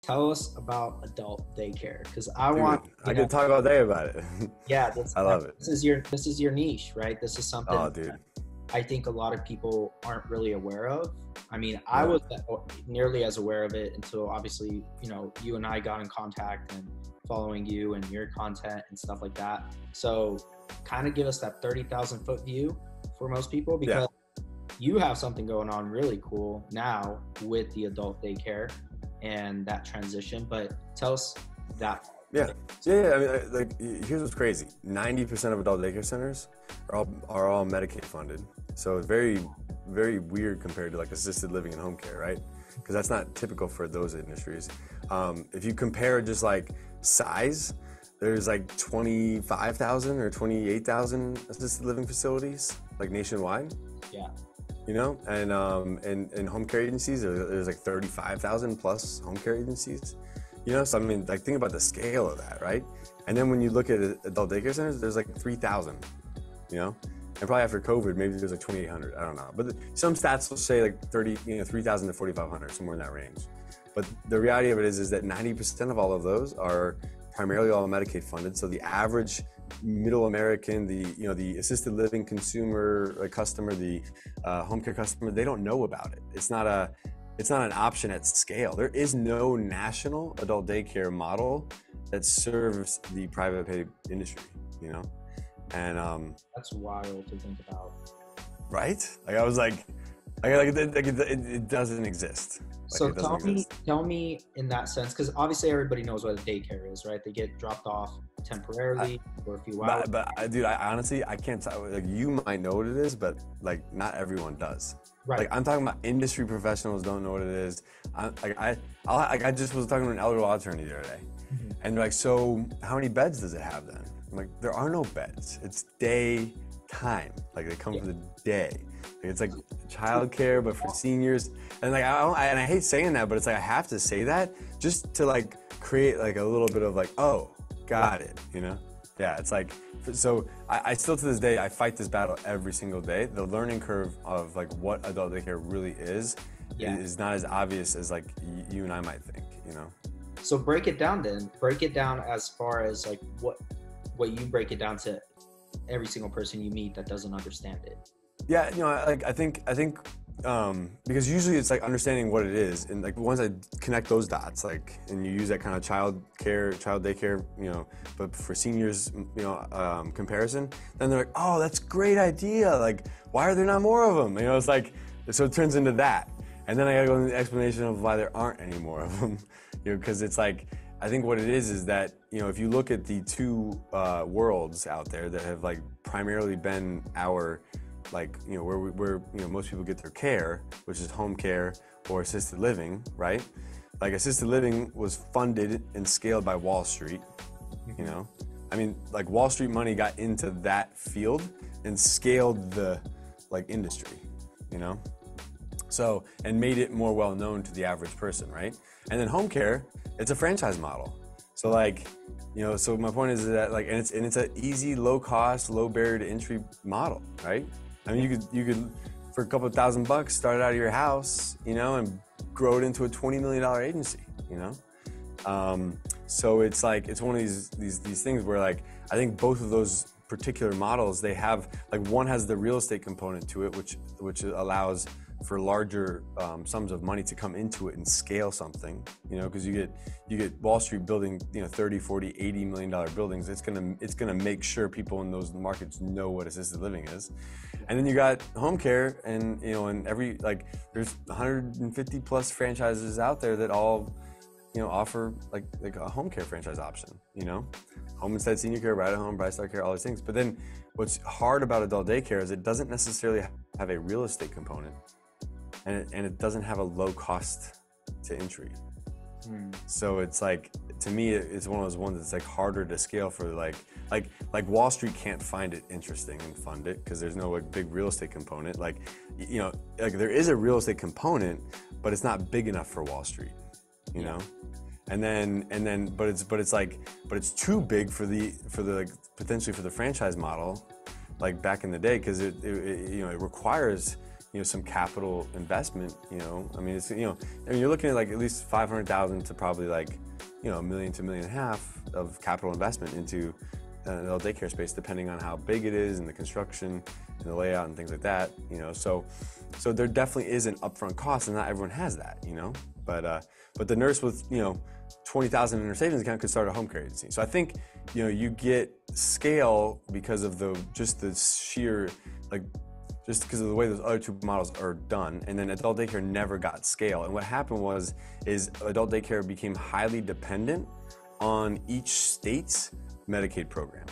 tell us about adult daycare because I Dude, want, I could talk all day about it. yeah, I love it. this is your niche, right? This is Oh, something dude. I think a lot of people aren't really aware of. I mean, I Yeah. was nearly as aware of it until obviously, you and I got in contact and following you and your content and stuff like that. So, kind of give us that 30,000 foot view for most people Yeah. because you have something going on really cool now with the adult daycare and that transition. But tell us that. Yeah. Yeah. I mean, like, here's what's crazy. 90% of adult daycare centers are all Medicaid funded. So it's very, very weird compared to like assisted living and home care, right? Because that's not typical for those industries. If you compare just like size, there's like 25,000 or 28,000 assisted living facilities, like nationwide. Yeah. And home care agencies, there's like 35,000 plus home care agencies. So I mean, like think about the scale of that, right? And then when you look at adult daycare centers, there's like 3,000, and probably after COVID, maybe there's like 2,800, I don't know. But some stats will say like 3,000 to 4,500, somewhere in that range. But the reality of it is that 90% of all of those are primarily all Medicaid funded. So the average middle American, the assisted living consumer, customer, the home care customer, they don't know about it. It's not an option at scale. There is no national adult daycare model that serves the private pay industry, and That's wild to think about. right? Like I was like it doesn't exist. So tell me in that sense, because obviously everybody knows what a daycare is, right? They get dropped off temporarily for a few hours. But dude, I honestly, I can't tell. Like you might know what it is, but like not everyone does. Right. Like I'm talking about industry professionals don't know what it is. I just was talking to an elder law attorney the other day, and they're like, so how many beds does it have then? I'm like, there are no beds. It's daytime. Like they come for the day. Like, it's like childcare, but for seniors. And like I hate saying that, but it's like I have to say that just to like create like a little bit of like, oh, got it. Yeah, it's like, so I still to this day, I fight this battle every single day. The learning curve of like what adult daycare really is not as obvious as like you and I might think, So break it down then. Break it down as far as like what you break it down to every single person you meet that doesn't understand it. Yeah, I think because usually it's like understanding what it is, and like once I connect those dots, like, and you use that kind of child daycare, but for seniors, comparison, then they're like, oh, that's a great idea. Like, why are there not more of them? It's like, so it turns into that, and then I gotta go into the explanation of why there aren't any more of them, because it's like, I think what it is that, if you look at the two worlds out there that have like primarily been our like, where most people get their care, which is home care or assisted living, right? Like assisted living was funded and scaled by Wall Street, I mean, like Wall Street money got into that field and scaled the like industry, so, and made it more well known to the average person, right? And then home care, it's a franchise model. So like, so my point is that like, and it's an easy, low cost, low barrier to entry model, right? I mean, you could for a couple of $1,000 start out of your house, and grow it into a $20 million agency, So it's like, it's one of these things where like, I think both of those particular models, they have like, one has the real estate component to it, which allows for larger sums of money to come into it and scale something, because you get Wall Street building, 30, 40, $80 million buildings. It's gonna make sure people in those markets know what assisted living is. And then you got home care, and and every like there's 150 plus franchises out there that all offer like a home care franchise option, Home Instead Senior Care, Right at Home, Bright Star Care, all these things. But then what's hard about adult daycare is it doesn't necessarily have a real estate component, and it doesn't have a low cost to entry. So it's like, to me, it's one of those ones that's like harder to scale for like Wall Street can't find it interesting and fund it because there's no like big real estate component. Like, like there is a real estate component, but it's not big enough for Wall Street, And then, but it's too big for the like potentially for the franchise model, like back in the day, because it requires some capital investment. I mean, it's I mean, you're looking at like at least 500,000 to probably like $1 million to $1.5 million of capital investment into an adult daycare space, depending on how big it is and the construction and the layout and things like that. So there definitely is an upfront cost, and not everyone has that. But the nurse with 20,000 in her savings account could start a home care agency. So I think you get scale because of just the sheer just because of the way those other two models are done. And then adult daycare never got scale. And what happened is adult daycare became highly dependent on each state's Medicaid program.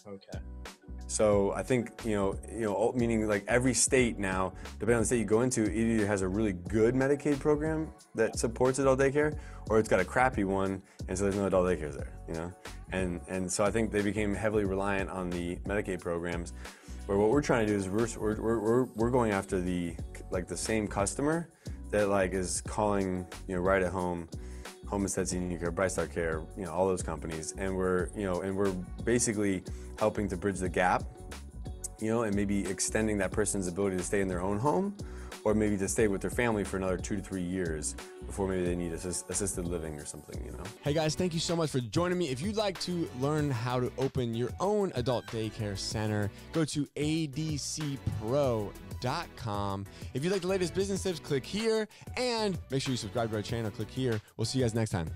Okay. So I think, meaning like every state now, depending on the state you go into, it either has a really good Medicaid program that supports adult daycare, or it's got a crappy one, and so there's no adult daycares there, And so I think they became heavily reliant on the Medicaid programs, where what we're trying to do is we're going after the same customer that is calling, right at home, Home Instead Senior Care, Bright Star Care, all those companies, and we're basically helping to bridge the gap, and maybe extending that person's ability to stay in their own home, or maybe to stay with their family for another 2 to 3 years before maybe they need assisted living or something, Hey guys, thank you so much for joining me. If you'd like to learn how to open your own adult daycare center, go to adcpro.com. If you'd like the latest business tips, click here, and make sure you subscribe to our channel. Click here. We'll see you guys next time.